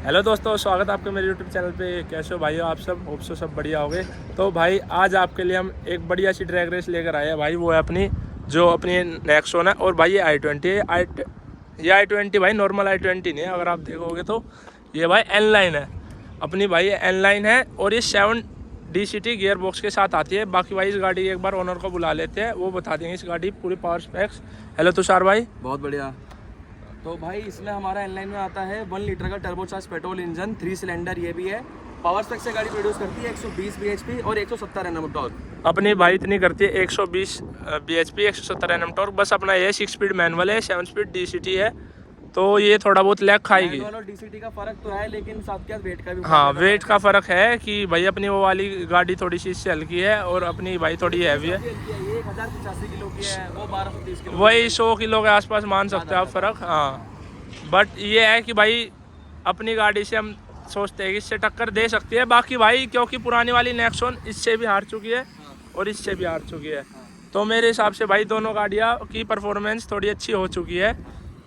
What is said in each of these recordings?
Hello दोस्तों, स्वागत है आपके मेरे यूट्यूब चैनल पे। कैसे हो भाइयों आप सब? होप सो सब बढ़िया होगे। तो भाई आज आपके लिए हम एक बढ़िया सी ड्रैग रेस लेकर आए हैं भाई। वो है अपनी नेक्सॉन है। और भाई ये i20 है। ये i20 भाई नॉर्मल i20 नहीं है। अगर आप देखोगे तो ये भाई N-line है अपनी भाई, ये N-line है। और ये 7 DCT गियर बॉक्स के साथ आती है। बाकी भाई इस गाड़ी एक बार ओनर को बुला लेते हैं, वो बता देंगे इस गाड़ी पूरी पावर स्पेक्स। हेलो तुषार भाई। बहुत बढ़िया। तो भाई इसमें हमारा N-line में आता है 1 लीटर का टर्बोचार्ज पेट्रोल इंजन, 3 सिलेंडर ये भी है। पावर स्पेक से गाड़ी प्रोड्यूस करती है 120 bhp और 170 Nm टॉर्क। अपनी भाई इतनी करती है 120 bhp 170 Nm टॉर्क। बस अपना ये 6 स्पीड मैनुअल है, 7 स्पीड DCT है। तो ये थोड़ा बहुत लैग खाएगी। मैनुअल और DCT का फर्क तो है, लेकिन साथ के साथ वेट का भी हाँ, वेट का फ़र्क है कि भाई अपनी वो वाली गाड़ी थोड़ी सी इससे हल्की है और अपनी भाई थोड़ी हैवी है। ये 1085 किलो की है, वो 1230 किलो। वही 100 किलो के आसपास मान सकते हो आप फ़र्क। हाँ, बट ये है कि भाई अपनी गाड़ी से हम सोचते हैं कि इससे टक्कर दे सकती है। बाकी भाई क्योंकि पुरानी वाली नेक्सॉन इससे भी हार चुकी है और इससे भी हार चुकी है, तो मेरे हिसाब से भाई दोनों गाड़ियाँ की परफॉर्मेंस थोड़ी अच्छी हो चुकी है।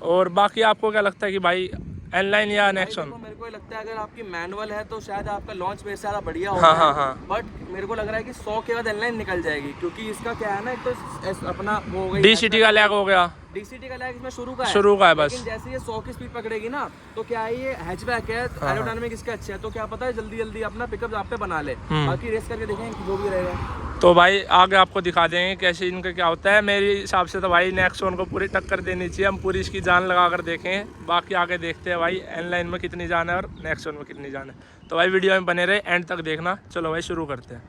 और बाकी आपको क्या लगता है कि भाई N-line या नेक्सॉन? मेरे को लगता है अगर आपकी मैनुअल है तो शायद आपका लॉन्च मेरे से ज़्यादा बढ़िया होगा। हाँ। बट मेरे को लग रहा है कि 100 के बाद N-line निकल जाएगी, क्योंकि इसका क्या है ना, एक तो अपना वो हो गई DCT का लैग हो गया। DCT का लैग इसमें शुरू का है बस। लेकिन जैसे ये 100 की स्पीड पकड़ेगी ना, तो क्या है, ये हैचबैक है, एरोडायनामिक इसका अच्छा है, तो क्या पता है जल्दी अपना पिकअप आप पे बना ले। बाकी रेस करके देखेंगे जो भी रहेगा। तो भाई आगे आपको दिखा देंगे कैसे इनका क्या होता है। मेरे हिसाब से तो भाई नेक्सॉन को पूरी टक्कर देनी चाहिए, हम पूरी इसकी जान लगा कर देखें। बाकी आगे देखते हैं भाई N-line में कितनी जान है और नेक्सॉन में कितनी जान है। तो भाई वीडियो में बने रहे, एंड तक देखना। चलो भाई शुरू करते हैं।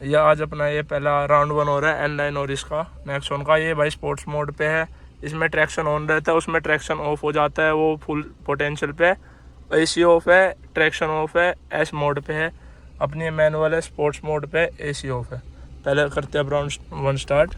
यह आज अपना ये पहला राउंड 1 हो रहा है N-line और इसका नेक्सॉन का। ये भाई स्पोर्ट्स मोड पे है, इसमें ट्रैक्शन ऑन रहता है, उसमें ट्रैक्शन ऑफ हो जाता है, वो फुल पोटेंशियल पे। AC ऑफ है, ट्रैक्शन ऑफ है, S मोड पे है। अपनी मैनुअल है, स्पोर्ट्स मोड पे AC ऑफ है। पहले करते हैं अब राउंड 1 स्टार्ट।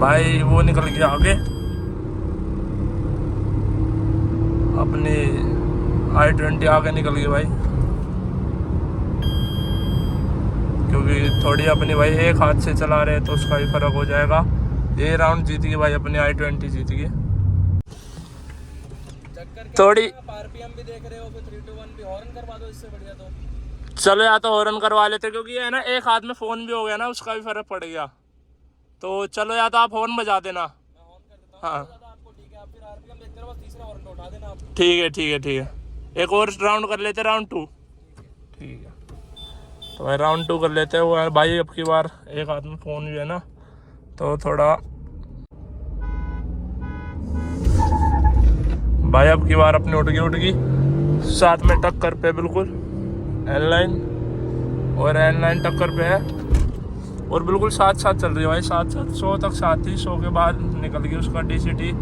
भाई वो निकल गया आगे, अपनी i20 आगे निकल गई भाई, क्योंकि थोड़ी अपनी भाई एक हाथ से चला रहे तो उसका भी फर्क हो जाएगा। ये राउंड जीत गई भाई, अपनी i20 जीत गई। थोड़ी आरपीएम भी देख रहे हो, फिर 3 to 1 भी हॉर्न करवा दो, इससे बढ़िया तो चलो या तो हॉर्न करवा लेते, क्योंकि ये है ना एक हाथ में फ़ोन भी हो गया ना, उसका भी फर्क पड़ गया। तो चलो या तो आप हॉर्न बजा देना। मैं हॉर्न कर देता हूं। हाँ आपको ठीक है, आप फिर आरपीएम देखते रहो, बस तीसरा हॉर्न उठा देना आप। ठीक है। एक और राउंड कर लेते, राउंड 2। ठीक है, तो भाई राउंड 2 कर लेते हैं। वो भाई अब की बार एक हाथ में फ़ोन भी है ना, तो थोड़ा भाई अब की बार अपनी उठ गई साथ में टक्कर पे बिल्कुल N-line, और N-line टक्कर पे है और बिल्कुल साथ चल रही है भाई, साथ 100 तक साथ ही। 100 के बाद निकल गई उसका DCT,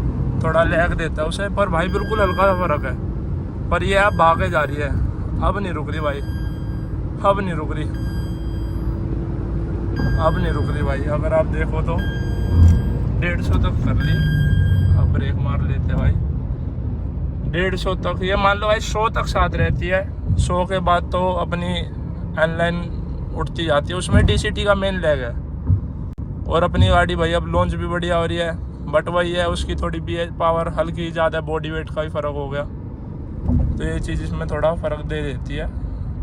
थोड़ा लैग देता है उसे, पर भाई बिल्कुल हल्का सा फर्क है। पर ये अब भागे जा रही है, अब नहीं रुक रही भाई, अब नहीं रुक रही भाई। अगर आप देखो तो 150 तक कर ली, अब ब्रेक मार लेते भाई। 150 तक, ये मान लो भाई 100 तक साथ रहती है। 100 के बाद तो अपनी N-line उठती जाती है, उसमें DCT का मेन लैग है। और अपनी गाड़ी भाई अब लॉन्च भी बढ़िया हो रही है, बट वही है उसकी थोड़ी पावर हल्की ज़्यादा, बॉडी वेट का भी फ़र्क हो गया, तो ये चीज़ इसमें थोड़ा फ़र्क दे देती है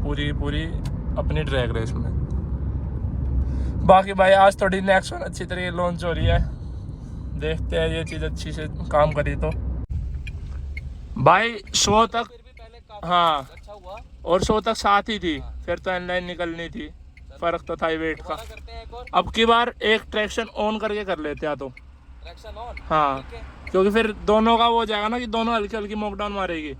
पूरी अपनी ड्रैग रेस में। बाकी भाई आज थोड़ी नेक्सॉन अच्छी तरीके लॉन्च हो रही है, देखते हैं ये चीज़ अच्छी से काम करी तो भाई 100 तक। हाँ, अच्छा हुआ। और 100 तक साथ ही थी, फिर तो N-line निकलनी थी, फर्क तो था ही वेट का। करते हैं एक और अब की बार एक ट्रैक्शन ऑन करके कर लेते हैं तो। Traction on. हाँ, क्योंकि फिर दोनों का वो हो जाएगा ना कि दोनों हल्की नॉकडाउन मारेगी।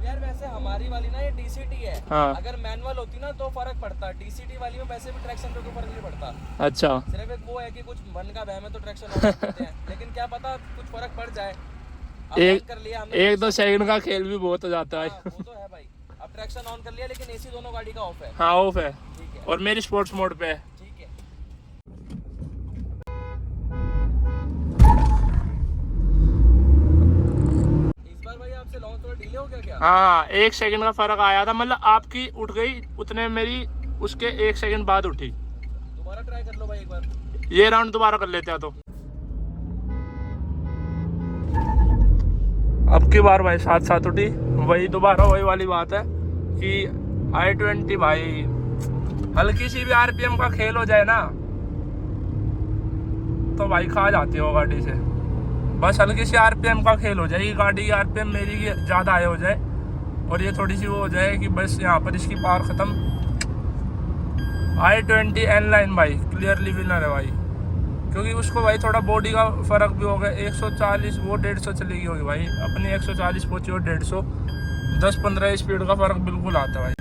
यार वैसे हमारी वाली ना ये DCT है। हाँ। अगर मैनुअल होती ना तो फर्क पड़ता, DCT वाली में वैसे भी ट्रैक्शन पे कोई फर्क नहीं पड़ता। अच्छा, सिर्फ एक वो है कि कुछ मन का बहम है तो ट्रैक्शन ऑन करते हैं, लेकिन क्या पता कुछ फर्क पड़ जाए। अब एक कर लिया हमने, 1-2 सेकंड का खेल भी बहुत हो जाता है। हाँ, वो तो है भाई। अब ट्रैक्शन ऑन कर लिया, लेकिन AC दोनों गाड़ी का ऑफ है। हाँ ऑफ है, ठीक है, और मेरी स्पोर्ट्स मोड पे है। ठीक है। गया क्या? हाँ 1 सेकंड का फर्क आया था, मतलब आपकी उठ गई उतने मेरी उसके 1 सेकंड बाद उठी। दोबारा ट्राई कर लो भाई एक बार। ये राउंड दोबारा कर लेते हैं तो। अब की बार भाई साथ साथ उठी, वही दोबारा वही वाली बात है कि i20 भाई हल्की सी भी आरपीएम का खेल हो जाए ना तो भाई खा जाती हो गाड़ी से। बस हल्की सी आरपीएम का खेल हो जाए, ये गाड़ी की आरपीएम मेरी की ज़्यादा आए हो जाए और ये थोड़ी सी वो हो जाए कि बस यहाँ पर इसकी पावर ख़त्म। i20 N-Line भाई क्लियरली विनर है भाई, क्योंकि उसको भाई थोड़ा बॉडी का फ़र्क भी हो गया। 140 वो 150 चलेगी होगी भाई, अपनी 140 पहुँची और 150, 10-15 स्पीड का फ़र्क बिल्कुल आता है भाई।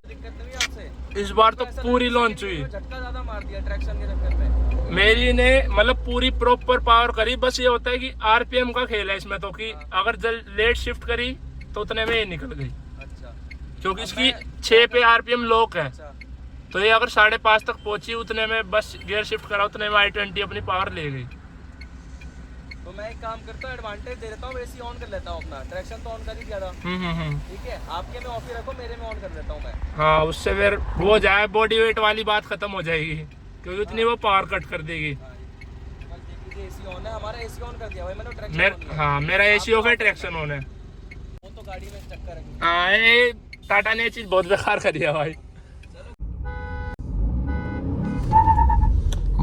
दिक्कत नहीं आपसे? इस बार तो पूरी लॉन्च हुई, झटका ज्यादा मार दिया ट्रैक्शन के चक्कर में। मेरी ने मतलब पूरी प्रॉपर पावर करी। बस ये होता है कि आरपीएम का खेल है इसमें तो, कि अगर लेट शिफ्ट करी तो उतने में ये निकल गई। अच्छा। क्योंकि इसकी 6 पे आरपीएम लॉक है, अच्छा। तो ये अगर 5.5 तक पहुंची उतने में बस गियर शिफ्ट करा उतने में i20 अपनी पावर ले गई। तो मैं एक काम करता हूँ, एडवांटेज दे देता हूँ, एसी ऑन कर लेता हूँ अपना, ट्रैक्शन तो ऑन कर ही दिया था। ठीक है, आपके में ऑफ ही रखो, मेरे में ऑन कर लेता हूँ मैं। हाँ उससे फिर वो जाए बॉडी वेट वाली बात खत्म हो जाएगी, क्योंकि उतनी वो पावर कट कर देगी। एसी ऑन है, हमारा एसी ऑन कर दिया भाई मैंने, ट्रैक्शन। हाँ मेरा एसी ऑफ है, ट्रैक्शन ऑन है। वो तो गाड़ी में चक्कर है। हाँ ये टाटा ने ये चीज बहुत बेकार करी है भाई।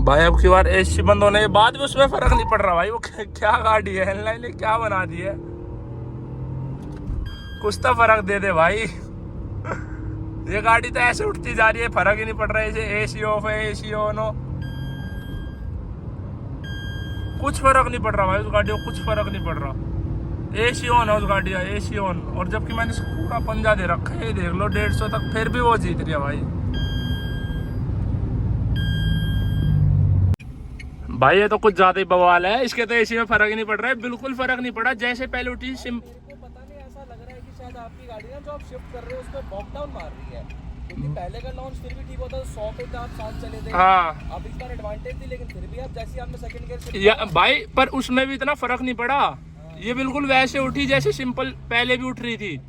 भाई अब की बार एसी बंद होने के बाद भी उसमें फर्क नहीं पड़ रहा भाई। वो क्या गाड़ी है, N-Line ने क्या बना दी है, कुछ तो फर्क दे दे भाई। ये गाड़ी तो ऐसे उठती जा रही है, फर्क ही नहीं पड़ रहा है। एसी ऑफ है, एसी ऑन हो, कुछ फर्क नहीं पड़ रहा भाई उस गाड़ी को, कुछ फर्क नहीं पड़ रहा। एसी ऑन है उस गाड़ी का, एसी ऑन। और जबकि मैंने इसको पूरा पंजा दे रखा है, देख लो 150 तक, फिर भी वो जीत रही है भाई। भाई ये तो कुछ ज्यादा ही बवाल है, इसके तो एसी में फर्क ही नहीं पड़ रहा है, बिल्कुल फर्क नहीं पड़ा। जैसे पहले उठी मेरे को पता नहीं, ऐसा लग रहा है कि शायद आपकी गाड़ी ना जो आप शिफ्ट कर रहे हो उस पर बॉकडाउन मार रही है, क्योंकि पहले का लॉन्च फिर भी ठीक होता था, 100 पे आप साथ चले थे। हाँ अब इस बार एडवांटेज थी, लेकिन फिर भी आप जैसे आपने सेकंड गियर भाई, पर उसमें भी इतना फर्क नहीं पड़ा। ये बिल्कुल वैसे उठी जैसे सिंपल पहले भी उठ रही थी,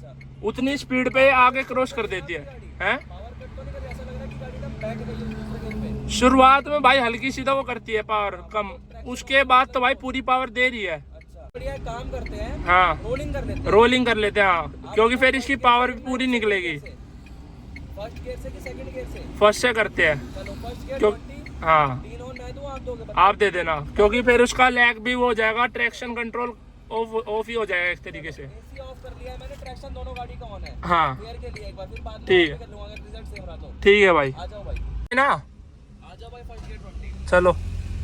उतनी स्पीड पे आगे क्रॉस कर देती है। पावर कट तो नहीं कर, ऐसा लग रहा है कि गाड़ी ना बैक गई है दूसरे गियर पे। शुरुआत में भाई हल्की सीधा वो करती है पावर कम, उसके बाद तो भाई पूरी पावर दे रही है। अच्छा बढ़िया काम करते हैं, हाँ रोलिंग कर लेते हैं। रोलिंग कर लेते हैं, हाँ, क्योंकि फिर इसकी पावर भी पूरी निकलेगी। फर्स्ट गियर से कि सेकंड गियर से? फर्स्ट से करते हैं। चलो फर्स्ट गियर क्यों? 20, हाँ 3 ऑन मैं दूं, आप दोगे? आप दे देना, क्योंकि फिर उसका लैग भी वो हो जाएगा, ट्रैक्शन कंट्रोल ऑफ ही हो जाएगा एक तरीके से। एसी ऑफ कर लिया है मैंने, ट्रैक्शन दोनों गाड़ी का ऑन है। हाँ गियर के लिए एक बार, फिर बाद में ठीक ऑफ कर लूंगा अगर रिजल्ट सेम रहा तो। ठीक है भाई, आ जाओ भाई, ना आ जाओ भाई, फर्स्ट गियर 20। चलो।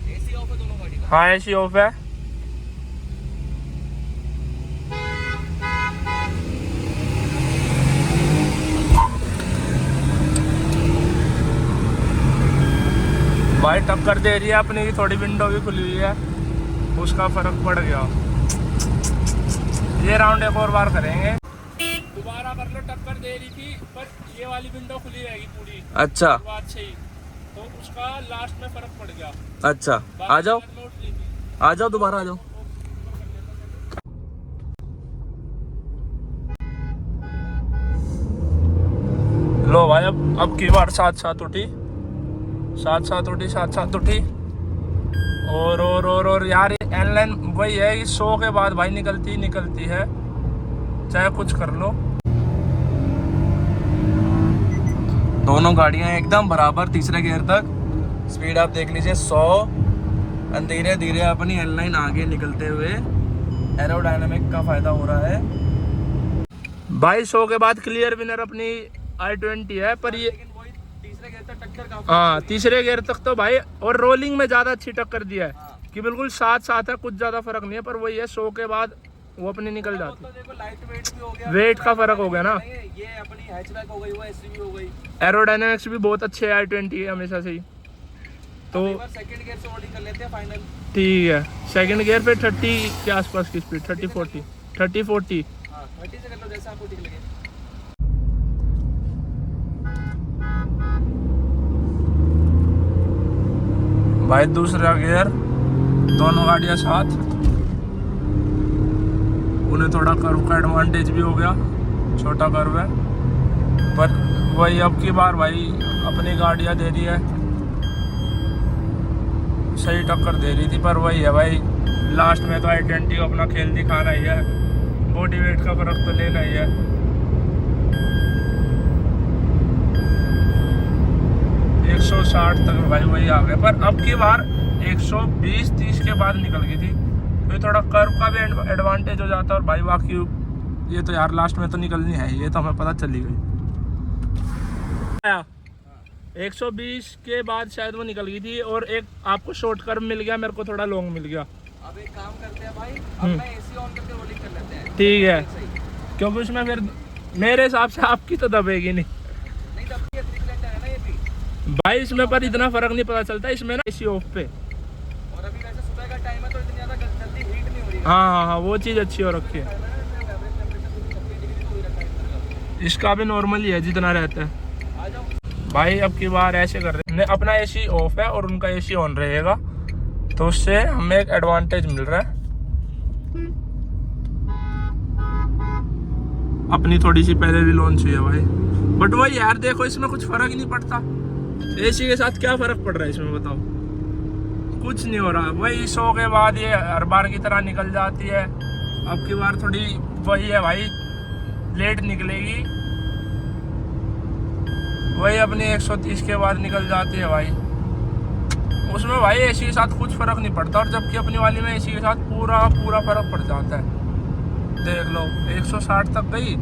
एसी ऑफ है दोनों गाड़ी का। हाँ एसी ऑफ है। भाई टक्कर दे रही है अपनी की, थोड़ी विंडो भी खुली हुई है, उसका फर्क पड़ गया। ये राउंड एक और बार करेंगे, दोबारा कर लो। टक्कर दे रही थी पर ये वाली विंडो खुली रहेगी पूरी। अच्छा बात सही, तो उसका लास्ट में फर्क पड़ गया। अच्छा, आ जाओ आ जाओ, दोबारा आ जाओ। लो भाई अब की बार साथ साथ उठी, साथ साथ उठी, साथ साथ उठी। और यार N-Line वही है कि 100 के बाद भाई निकलती है, चाहे कुछ कर लो। दोनों गाड़ियां एकदम बराबर, तीसरे गियर तक स्पीड आप देख लीजिए 100। धीरे धीरे अपनी N-Line आगे निकलते हुए, एरोडायनामिक का फायदा हो रहा है भाई। 100 के बाद क्लियर विनर अपनी i20 है, पर ये तीसरे गियर तक टक्कर का। हाँ तीसरे गियर तक तो भाई, और रोलिंग में ज्यादा अच्छी टक्कर दिया है कि बिल्कुल साथ साथ है, कुछ ज्यादा फर्क नहीं है। पर वही है 100 के बाद वो अपनी निकल जाती है। देखो लाइट वेट भी हो गया, वेट का फर्क हो गया ना, ये अपनी हैचबैक हो गई, वो एसयूवी हो गई। एरोडायनेमिक्स भी बहुत अच्छे है i20 हमेशा से ही। तो सेकंड गियर से होल्डिंग कर लेते हैं फाइनल। ठीक है, सेकंड गियर पे 30 के आसपास की स्पीड, 30-40 30-40। हाँ 30 से कर लो जैसा आपको ठीक लगे। भाई दूसरा गियर, दोनों गाड़ियां साथ, उन्हें थोड़ा कर्व का एडवांटेज भी हो गया। छोटा कर्व है। पर वही अब की बार भाई अपनी गाड़ियाँ दे रही है, सही टक्कर दे रही थी। पर वही है भाई, लास्ट में तो i20 को अपना खेल दिखाना ही है, बॉडी वेट का फर्क तो लेना ही है। एक 160 तक भाई वही आ गए। पर अब की बार 120-30 के बाद निकल गई थी, तो ये थोड़ा कर्व का भी एडवांटेज हो जाता है। और भाई बाकी ये तो यार लास्ट में तो निकलनी है, ये तो हमें पता चली गई। 120 के बाद शायद वो निकल गई थी, और एक आपको शॉर्ट कर्व मिल गया, मेरे को थोड़ा लॉन्ग मिल गया। अब एक काम करते हैं भाई, अब मैं एसी ऑन करके रोलिंग कर लेते हैं। ठीक है, क्योंकि उसमें फिर मेरे हिसाब से आपकी तो दबेगी नहीं दबती है, 3 सिलेंडर है ना ये भी भाई इसमें। पर इतना फर्क नहीं पता चलता इसमें ना, एसी ऑफ पे। और अभी वैसे सुबह का टाइम है तो इतनी ज़्यादा जल्दी हीट नहीं हो रही है। हाँ, वो चीज़ अच्छी हो रखी है। इसका भी नॉर्मल ही है जितना रहता है। आ जाओ भाई अब की बार ऐसे कर रहे हैं, अपना एसी ऑफ है और उनका एसी ऑन रहेगा, तो उससे हमें एक एडवांटेज मिल रहा है। अपनी थोड़ी सी पहले भी लॉन्च हुई है भाई, बट वही यार देखो इसमें कुछ फर्क ही नहीं पड़ता। एसी के साथ क्या फर्क पड़ रहा है इसमें बताओ, कुछ नहीं हो रहा। वही 100 के बाद ये हर बार की तरह निकल जाती है। अब की बार थोड़ी वही है भाई, लेट निकलेगी, वही अपनी 130 के बाद निकल जाती है भाई। उसमें भाई एसी के साथ कुछ फर्क नहीं पड़ता, और जबकि अपनी वाली में एसी के साथ पूरा फर्क पड़ जाता है। देख लो 160 तक गई,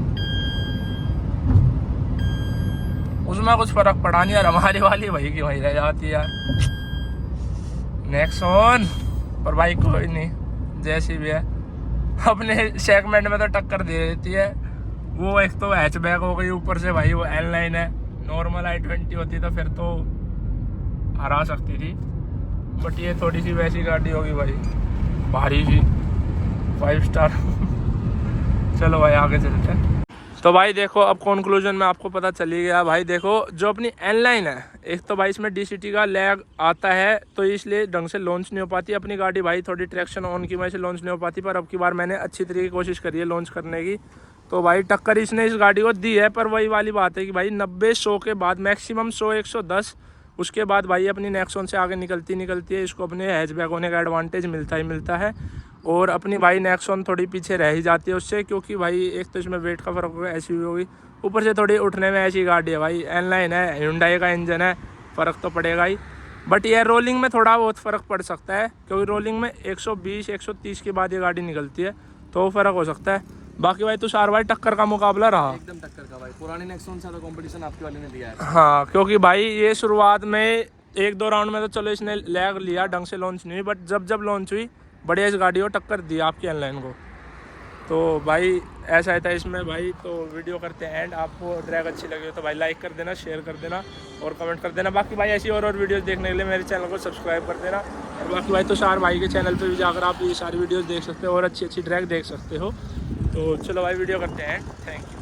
उसमें कुछ फर्क पड़ा नहीं यार। हमारी वाली भाई की वही रह जाती है यार, नेक्सॉन। पर भाई कोई नहीं, जैसी भी है अपने सेगमेंट में तो टक्कर दे देती है। वो एक तो हैचबैक हो गई, ऊपर से भाई वो L9 है। नॉर्मल i20 होती तो फिर तो हरा सकती थी, बट ये थोड़ी सी वैसी गाड़ी होगी भाई, भारी सी 5 स्टार। चलो भाई आगे चलते हैं। तो भाई देखो अब कंक्लूजन में आपको पता चली गया भाई। देखो जो अपनी L9 है, एक तो भाई इसमें DCT का लैग आता है, तो इसलिए ढंग से लॉन्च नहीं हो पाती अपनी गाड़ी भाई, थोड़ी ट्रैक्शन ऑन की वजह से लॉन्च नहीं हो पाती। पर अब की बार मैंने अच्छी तरीके की कोशिश करी है लॉन्च करने की, तो भाई टक्कर इसने इस गाड़ी को दी है। पर वही वाली बात है कि भाई 90-100 के बाद मैक्सिमम 100-110, उसके बाद भाई अपनी नेक्सॉन से आगे निकलती है। इसको अपने हैचबैक होने का एडवांटेज मिलता है। और अपनी भाई नेक्सॉन थोड़ी पीछे रह ही जाती है उससे, क्योंकि भाई एक तो इसमें वेट का फ़र्क होगा, SUV होगी, ऊपर से थोड़ी उठने में ऐसी गाड़ी है भाई। L9 है, Hyundai का इंजन है, फ़र्क तो पड़ेगा ही। बट ये रोलिंग में थोड़ा बहुत फ़र्क पड़ सकता है, क्योंकि रोलिंग में 120-130 के बाद ये गाड़ी निकलती है, तो वो फ़र्क हो सकता है। बाकी भाई तुषार भाई टक्कर का मुकाबला रहा एकदम टक्कर का भाई, पुरानी नेक्सॉन से कंपटीशन आपके वाले ने दिया है। हाँ, क्योंकि भाई ये शुरुआत में 1-2 राउंड में तो चलो इसने लैग लिया, ढंग से लॉन्च नहीं हुई, बट जब लॉन्च हुई बढ़िया इस गाड़ी को टक्कर दी आपकी L9 को। तो भाई ऐसा है था इसमें भाई। तो वीडियो करते हैं एंड, आपको ट्रैक अच्छी लगी हो तो भाई लाइक कर देना, शेयर कर देना और कमेंट कर देना। बाकी भाई ऐसी और वीडियोस देखने के लिए मेरे चैनल को सब्सक्राइब कर देना। और बाकी भाई तुषार भाई के चैनल पे भी जाकर आप ये सारी वीडियोस देख सकते हो और अच्छी ट्रैक देख सकते हो। तो चलो भाई वीडियो करते हैं, थैंक यू।